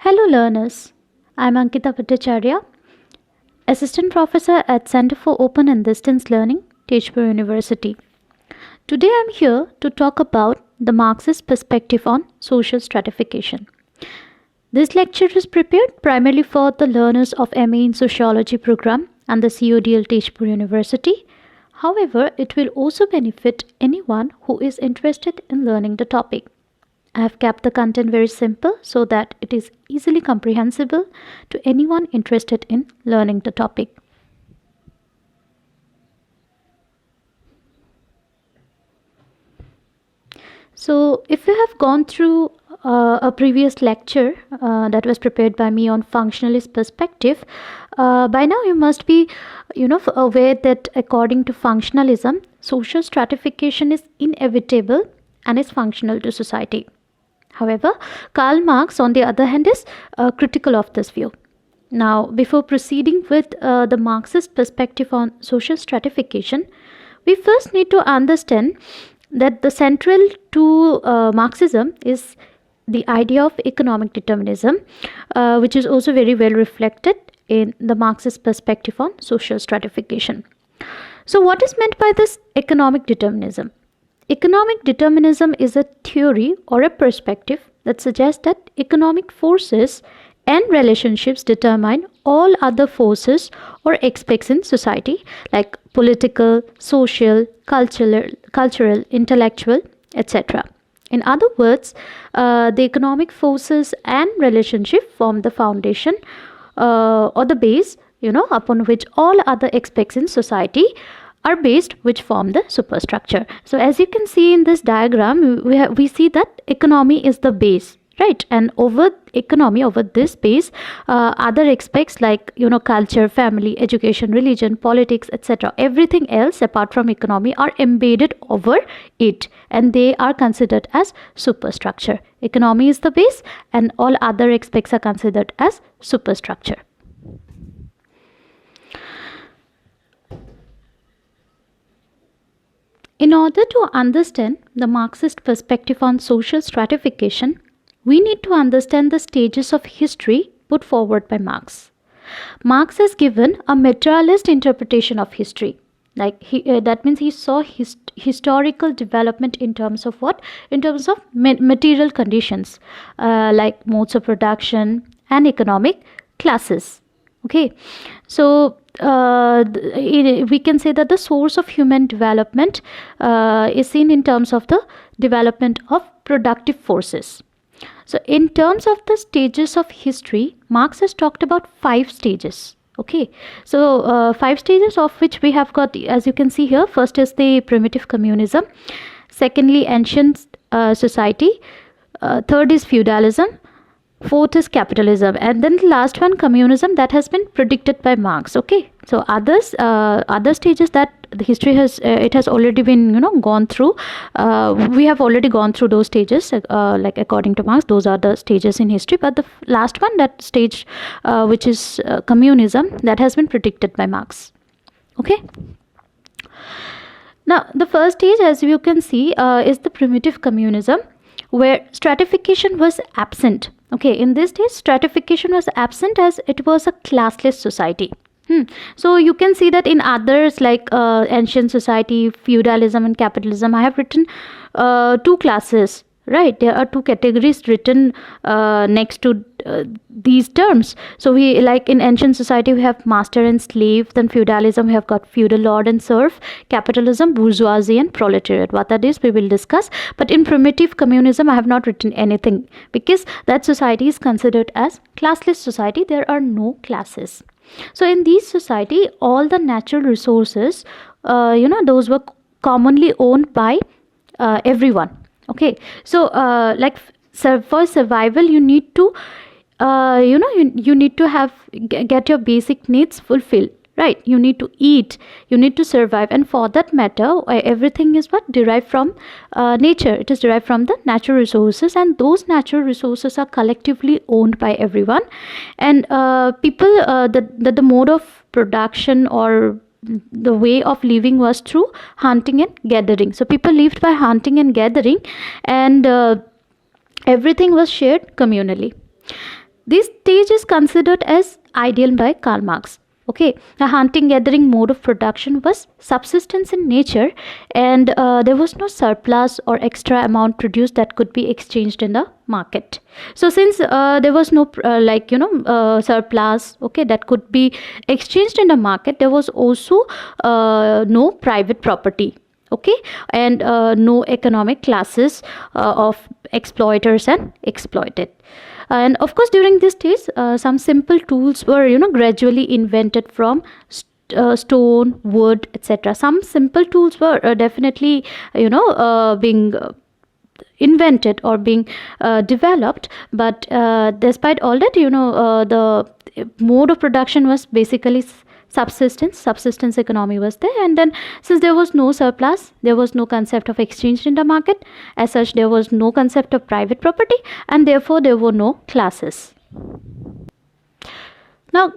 Hello, learners. I'm Ankita Bhattacharya, Assistant Professor at Center for Open and Distance Learning, Tezpur University. Today I'm here to talk about the Marxist perspective on social stratification. This lecture is prepared primarily for the learners of MA in Sociology program and the CODL Tezpur University. However, it will also benefit anyone who is interested in learning the topic. I have kept the content very simple so that it is easily comprehensible to anyone interested in learning the topic. So, if you have gone through a previous lecture that was prepared by me on functionalist perspective, by now you must be, aware that according to functionalism, social stratification is inevitable and is functional to society. However, Karl Marx, on the other hand, is critical of this view. Now, before proceeding with the Marxist perspective on social stratification, we first need to understand that the central to Marxism is the idea of economic determinism, which is also very well reflected in the Marxist perspective on social stratification. So, what is meant by this economic determinism? Economic determinism is a theory or a perspective that suggests that economic forces and relationships determine all other forces or aspects in society, like political, social, cultural, intellectual, etc. In other words, the economic forces and relationship form the foundation or the base, upon which all other aspects in society are based, which form the superstructure. So as you can see in this diagram, we see that economy is the base, right? And over economy, over this base, other aspects like culture, family, education, religion, politics, etc., everything else apart from economy are embedded over it, and they are considered as superstructure. Economy is the base and all other aspects are considered as superstructure. In order to understand the Marxist perspective on social stratification, we need to understand the stages of history put forward by Marx. Marx has given a materialist interpretation of history. That means he saw historical development in terms of what? In terms of material conditions, like modes of production and economic classes. Okay, so we can say that the source of human development is seen in terms of the development of productive forces. So in terms of the stages of history, Marx has talked about 5 stages. Okay, so 5 stages, of which we have got, as you can see here, first is the primitive communism, secondly ancient society, third is feudalism, fourth is capitalism, and then the last one, communism, that has been predicted by Marx. Okay, so other stages that the history has it has already been gone through. We have already gone through those stages, like according to Marx, those are the stages in history. But the last one, that stage, which is communism, that has been predicted by Marx. Okay. Now, the first stage, as you can see, is the primitive communism, where stratification was absent. Okay, in this case, stratification was absent as it was a classless society. So you can see that in others like ancient society, feudalism and capitalism, I have written 2 classes, right? There are 2 categories written next to these terms. So we, like in ancient society, we have master and slave. Then feudalism, we have got feudal lord and serf. Capitalism, bourgeoisie and proletariat. What that is, we will discuss. But in primitive communism, I have not written anything because that society is considered as classless society. There are no classes. So in this society, all the natural resources, those were commonly owned by everyone. Okay, so for survival, you need to you need to have get your basic needs fulfilled, right? You need to eat, you need to survive, and for that matter, everything is what derived from nature. It is derived from the natural resources, and those natural resources are collectively owned by everyone. And people, the mode of production or the way of living was through hunting and gathering. So people lived by hunting and gathering, and everything was shared communally. This stage is considered as ideal by Karl Marx. Okay, the hunting gathering mode of production was subsistence in nature, and there was no surplus or extra amount produced that could be exchanged in the market. So since there was no surplus, okay, that could be exchanged in the market, there was also no private property, okay, and no economic classes of exploiters and exploited. And of course, during this stage, some simple tools were gradually invented from stone, wood, etc. Some simple tools were definitely being invented or being developed, but despite all that, the mode of production was basically subsistence economy was there. And then, since there was no surplus, there was no concept of exchange in the market. As such, there was no concept of private property, and therefore there were no classes. Now,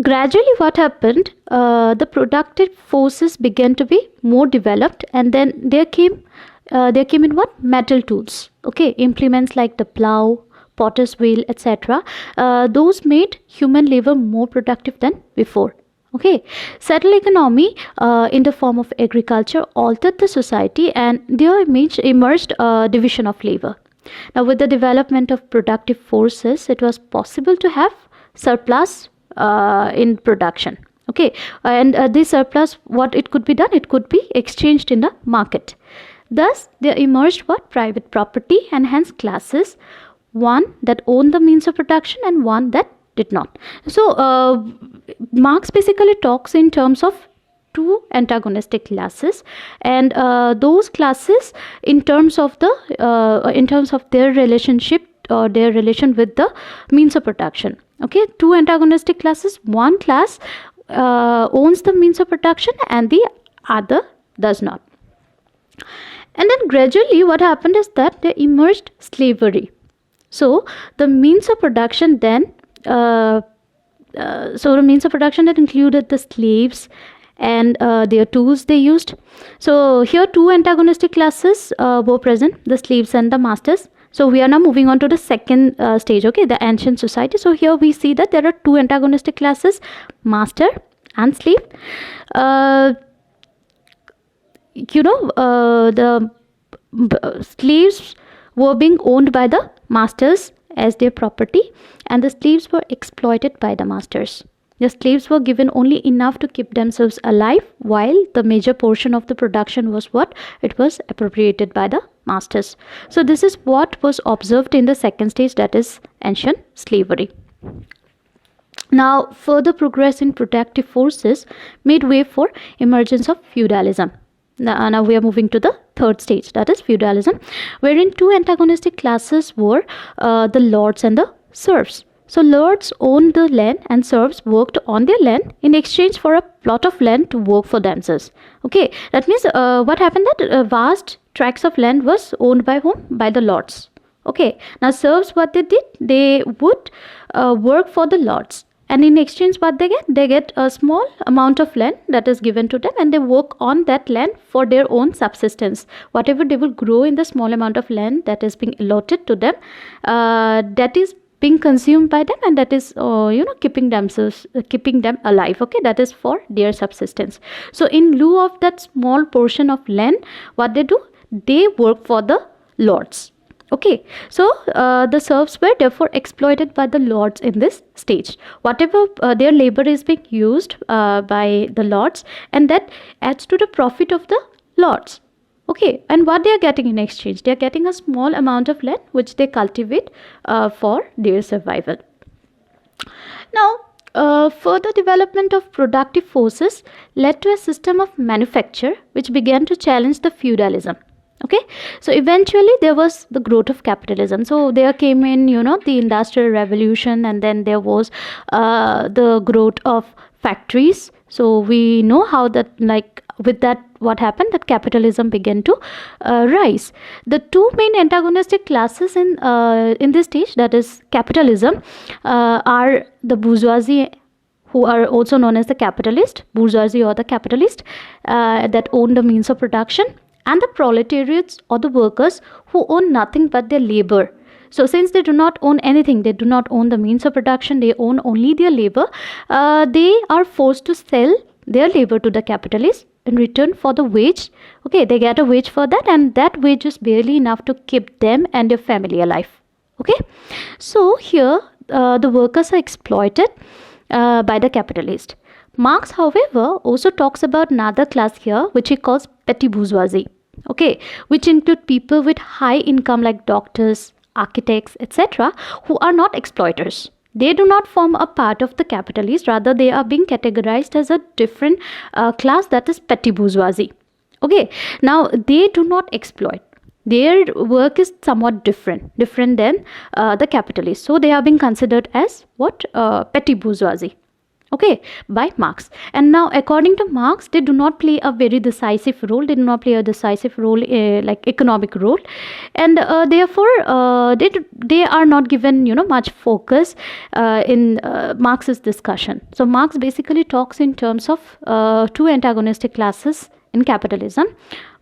gradually what happened, the productive forces began to be more developed, and then there came in what? Metal tools, okay, implements like the plow, potter's wheel, etc. Those made human labor more productive than before. Okay, settled economy in the form of agriculture altered the society, and there emerged a division of labor. Now, with the development of productive forces, it was possible to have surplus in production. Okay, and this surplus, what it could be done? It could be exchanged in the market. Thus, there emerged what? Private property, and hence classes, one that owned the means of production and one that did not. So, Marx basically talks in terms of two antagonistic classes, and those classes, in terms of their relationship or their relation with the means of production. Okay, two antagonistic classes. One class owns the means of production, and the other does not. And then gradually, what happened is that there emerged slavery. So the means of production then. So the means of production that included the slaves and their tools they used. So here two antagonistic classes were present, the slaves and the masters. So we are now moving on to the second stage, okay, the ancient society. So here we see that there are two antagonistic classes, master and slave. The slaves were being owned by the masters as their property, and the slaves were exploited by the masters. The slaves were given only enough to keep themselves alive, while the major portion of the production was what? It was appropriated by the masters. So this is what was observed in the second stage, that is ancient slavery. Now, further progress in productive forces made way for emergence of feudalism. Now we are moving to the third stage, that is feudalism, wherein two antagonistic classes were the lords and the serfs. So lords owned the land and serfs worked on their land in exchange for a plot of land to work for themselves. Okay, that means what happened, that vast tracts of land was owned by whom? By the lords. Okay, now serfs, what they did, they would work for the lords. And in exchange, what they get? They get a small amount of land that is given to them, and they work on that land for their own subsistence. Whatever they will grow in the small amount of land that is being allotted to them, that is being consumed by them, and that is keeping them alive. Okay, that is for their subsistence. So in lieu of that small portion of land, what they do? They work for the lords. Okay, so the serfs were therefore exploited by the lords in this stage. Whatever their labor is being used by the lords, and that adds to the profit of the lords. Okay, and what they are getting in exchange? They are getting a small amount of land which they cultivate for their survival. Now, further development of productive forces led to a system of manufacture which began to challenge the feudalism. Okay, so eventually there was the growth of capitalism. So there came in the industrial revolution, and then there was the growth of factories. So we know how that, like, with that, what happened, that capitalism began to rise. The two main antagonistic classes in this stage, that is capitalism, are the bourgeoisie, who are also known as the capitalist, bourgeoisie or the capitalist, that own the means of production, and the proletariats or the workers who own nothing but their labor. So since they do not own anything, they do not own the means of production, they own only their labor, they are forced to sell their labor to the capitalist in return for the wage. Okay, they get a wage for that, and that wage is barely enough to keep them and their family alive. Okay, so here the workers are exploited by the capitalist. Marx, however, also talks about another class here, which he calls petty bourgeoisie. Okay, which include people with high income like doctors, architects, etc., who are not exploiters. They do not form a part of the capitalist, rather they are being categorized as a different class, that is petty bourgeoisie. Okay, now they do not exploit. Their work is somewhat different than the capitalists. So they are being considered as what? Petty bourgeoisie. Okay, by Marx. And now according to Marx, they do not play a very decisive role. They do not play a decisive role, like economic role, and therefore they are not given much focus in Marx's discussion. So Marx basically talks in terms of two antagonistic classes in capitalism: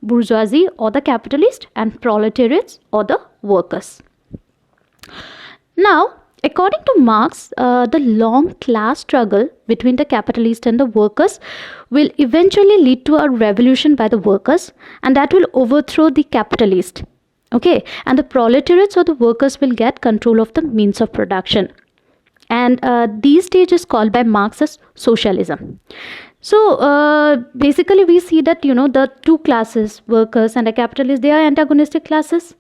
bourgeoisie or the capitalist, and proletariats or the workers. Now, according to Marx, the long class struggle between the capitalists and the workers will eventually lead to a revolution by the workers, and that will overthrow the capitalist. Okay, and the proletariats or the workers will get control of the means of production. And these stage is called by Marx as socialism. So basically we see that the two classes, workers and the capitalists, they are antagonistic classes.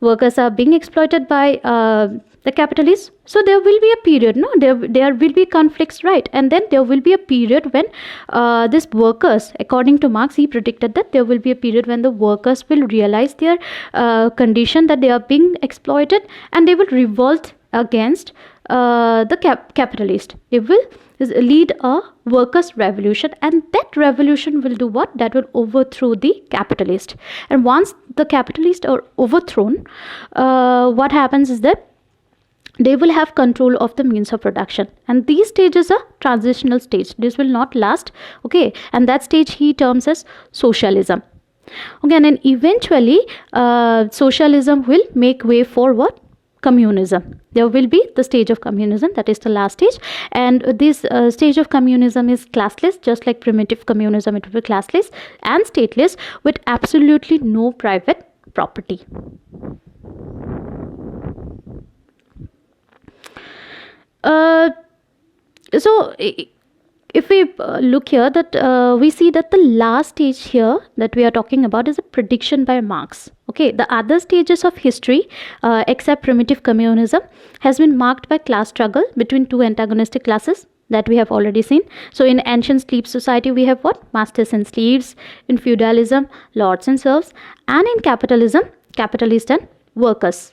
Workers are being exploited by the capitalists. So there will be a period, there will be conflicts, right? And then there will be a period when these workers, according to Marx, he predicted that there will be a period when the workers will realize their condition, that they are being exploited, and they will revolt against the capitalist. They will lead a workers' revolution, and that revolution will do what? That will overthrow the capitalist. And once the capitalists are overthrown, what happens is that they will have control of the means of production, and these stages are transitional stage. This will not last. Okay, and that stage he terms as socialism. Okay, and then eventually socialism will make way for what? Communism. There will be the stage of communism, that is the last stage, and this stage of communism is classless, just like primitive communism. It will be classless and stateless, with absolutely no private property. So if we look here, that we see that the last stage here that we are talking about is a prediction by Marx. Okay, the other stages of history, except primitive communism, has been marked by class struggle between two antagonistic classes that we have already seen. So in ancient slave society, we have what? Masters and slaves. In feudalism, lords and serfs. And in capitalism, capitalists and workers.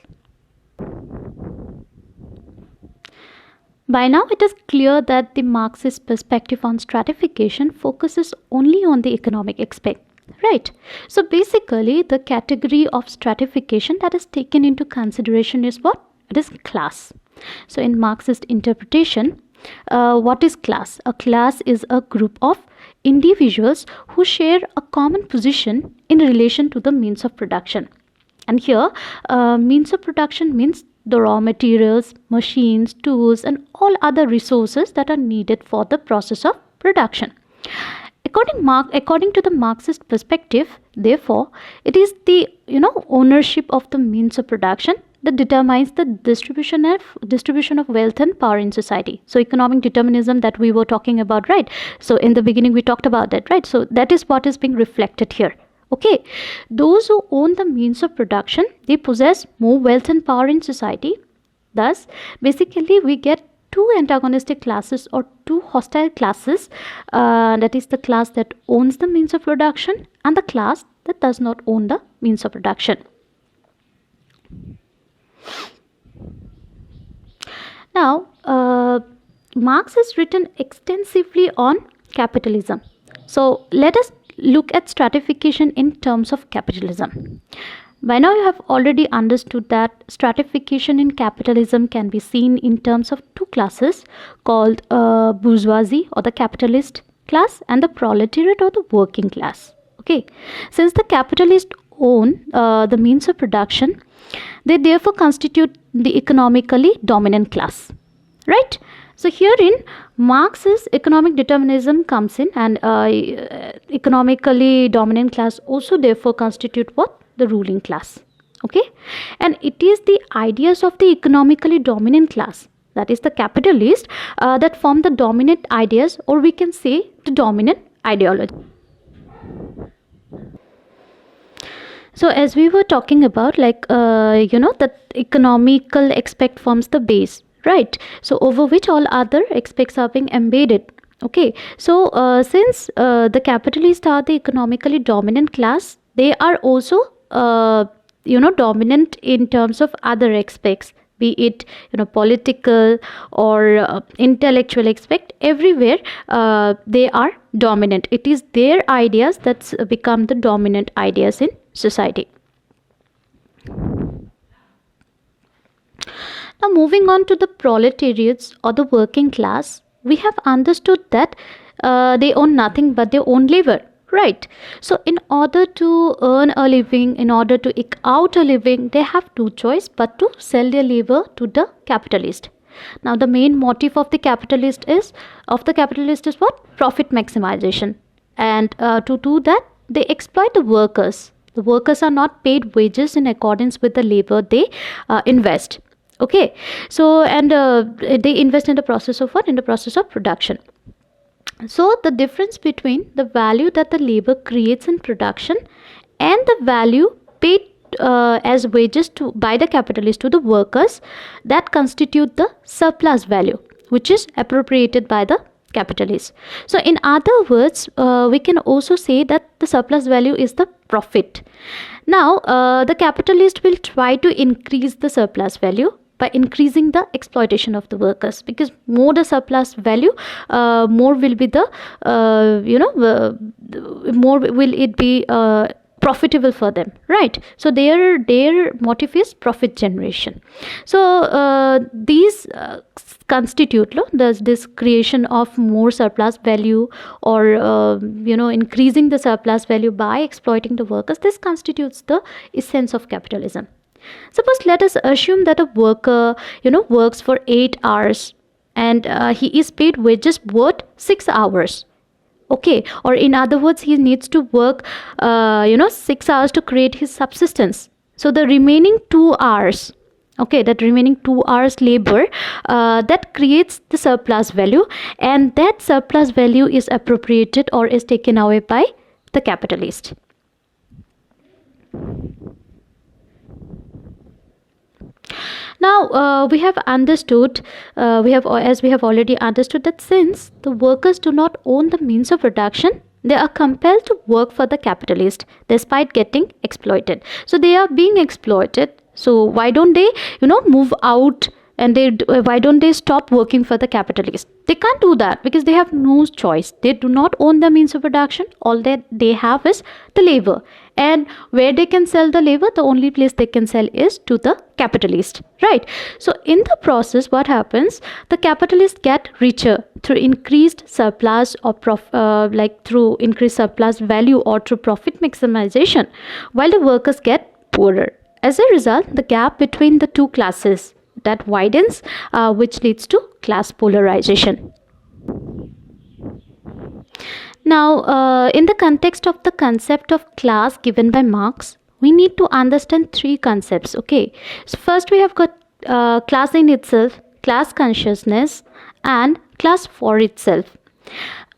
By now, it is clear that the Marxist perspective on stratification focuses only on the economic aspect, right? So basically, the category of stratification that is taken into consideration is what? It is class. So in Marxist interpretation, what is class? A class is a group of individuals who share a common position in relation to the means of production. And here, means of production means the raw materials, machines, tools, and all other resources that are needed for the process of production. According to the Marxist perspective, therefore, it is the ownership of the means of production that determines the distribution of wealth and power in society. So economic determinism that we were talking about, right? So in the beginning we talked about that, right? So that is what is being reflected here. Okay, those who own the means of production, they possess more wealth and power in society. Thus, basically, we get two antagonistic classes or two hostile classes. That is the class that owns the means of production and the class that does not own the means of production. Now, Marx has written extensively on capitalism. So, let us look at stratification in terms of capitalism. By now you have already understood that stratification in capitalism can be seen in terms of two classes called bourgeoisie or the capitalist class and the proletariat or the working class. Okay, since the capitalists own the means of production, they therefore constitute the economically dominant class, right? So herein Marx's economic determinism comes in, and economically dominant class also therefore constitute what? The ruling class. Okay, and it is the ideas of the economically dominant class, that is the capitalist, that form the dominant ideas, or we can say the dominant ideology. So as we were talking about, like that economical aspect forms the base, right? So over which all other aspects are being embedded. Okay, so since the capitalists are the economically dominant class, they are also dominant in terms of other aspects, be it political or intellectual aspect. Everywhere they are dominant. It is their ideas that's become the dominant ideas in society. Now moving on to the proletariats or the working class, we have understood that they own nothing but their own labor, right? So in order to earn a living, in order to eke out a living, they have no choice but to sell their labor to the capitalist. Now the main motive of the capitalist is what? Profit maximization. And to do that, they exploit the workers. The workers are not paid wages in accordance with the labor they invest. Okay, so and they invest in the process of what? In the process of production. So the difference between the value that the labor creates in production and the value paid as wages to by the capitalist to the workers, that constitute the surplus value, which is appropriated by the capitalist. So in other words, we can also say that the surplus value is the profit. Now the capitalist will try to increase the surplus value by increasing the exploitation of the workers, because more the surplus value, more will be the more will it be profitable for them, right? So their motive is profit generation. So these constitute this creation of more surplus value, or increasing the surplus value by exploiting the workers. This constitutes the essence of capitalism. Suppose let us assume that a worker works for 8 hours, and he is paid wages worth 6 hours. Okay, or in other words, he needs to work 6 hours to create his subsistence. So the remaining 2 hours, okay, that remaining 2 hours labor, that creates the surplus value, and that surplus value is appropriated or is taken away by the capitalist. Now we have understood, as we have already understood, that since the workers do not own the means of production, they are compelled to work for the capitalist despite getting exploited. So they are being exploited. So why don't they move out, and why don't they stop working for the capitalist? They can't do that because they have no choice. They do not own the means of production. All that they have is the labor, and where they can sell the labor, the only place they can sell is to the capitalist, right? So in the process, what happens? The capitalists get richer through increased surplus, or through increased surplus value, or through profit maximization, while the workers get poorer. As a result, the gap between the two classes that widens, which leads to class polarization. Now, in the context of the concept of class given by Marx, we need to understand 3 concepts. Okay, so first we have got class in itself, class consciousness, and class for itself.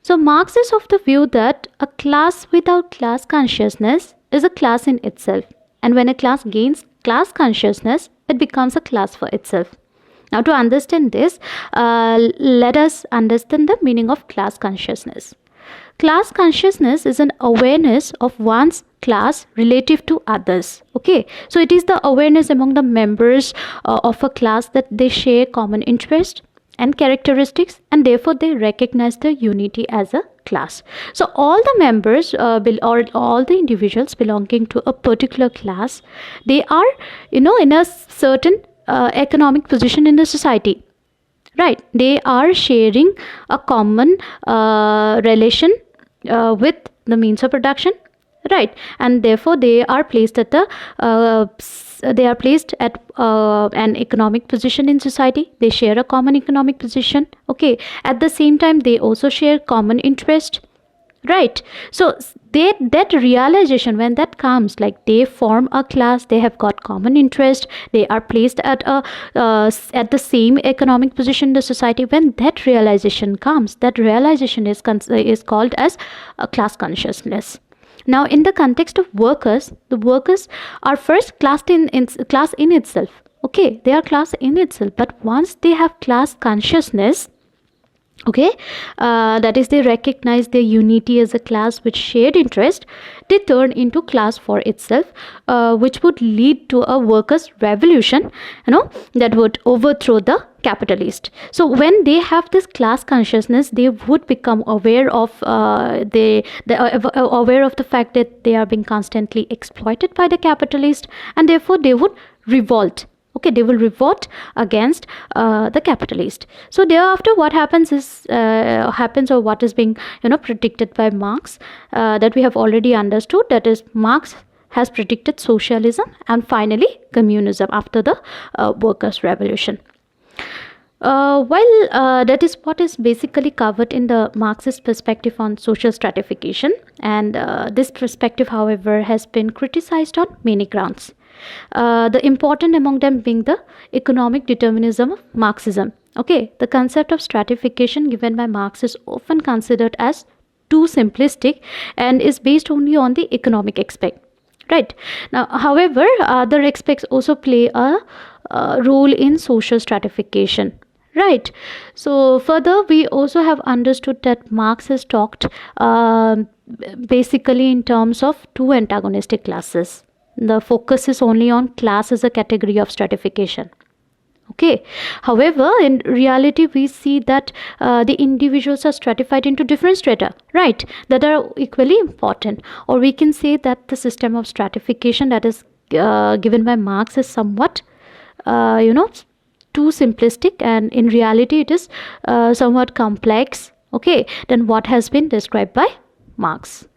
So Marx is of the view that a class without class consciousness is a class in itself, and when a class gains class consciousness, it becomes a class for itself. Now to understand this, let us understand the meaning of class consciousness. Class consciousness is an awareness of one's class relative to others. Okay, so it is the awareness among the members of a class that they share common interest and characteristics, and therefore they recognize the unity as a class. So all the members or all the individuals belonging to a particular class, they are in a certain economic position in the society, right? They are sharing a common relation with the means of production, right? And therefore they are placed at an economic position in society. They share a common economic position. Okay, at the same time they also share common interest, right? So that realization, when that comes, like they form a class, they have got common interest, they are placed at the same economic position in the society. When that realization comes, that realization is called as a class consciousness. Now, in the context of workers, the workers are first classed in class in itself. Okay, they are class in itself, but once they have class consciousness, okay, that is, they recognize their unity as a class with shared interest, they turn into class for itself, which would lead to a workers revolution, that would overthrow the capitalist. So when they have this class consciousness, they would become aware of aware of the fact that they are being constantly exploited by the capitalist, and therefore they would revolt. Okay, they will revolt against the capitalist. So thereafter, what happens or what is being predicted by Marx, that we have already understood, that is, Marx has predicted socialism and finally communism after the workers' revolution. While that is what is basically covered in the Marxist perspective on social stratification, and this perspective, however, has been criticized on many grounds. The important among them being the economic determinism of Marxism. Okay, the concept of stratification given by Marx is often considered as too simplistic and is based only on the economic aspect. Right. Now, however, other aspects also play a role in social stratification. Right. So further, we also have understood that Marx has talked basically in terms of two antagonistic classes. The focus is only on class as a category of stratification. Okay. However, in reality, we see that the individuals are stratified into different strata, right, that are equally important. Or we can say that the system of stratification that is given by Marx is somewhat, too simplistic, and in reality it is somewhat complex, okay, than what has been described by Marx.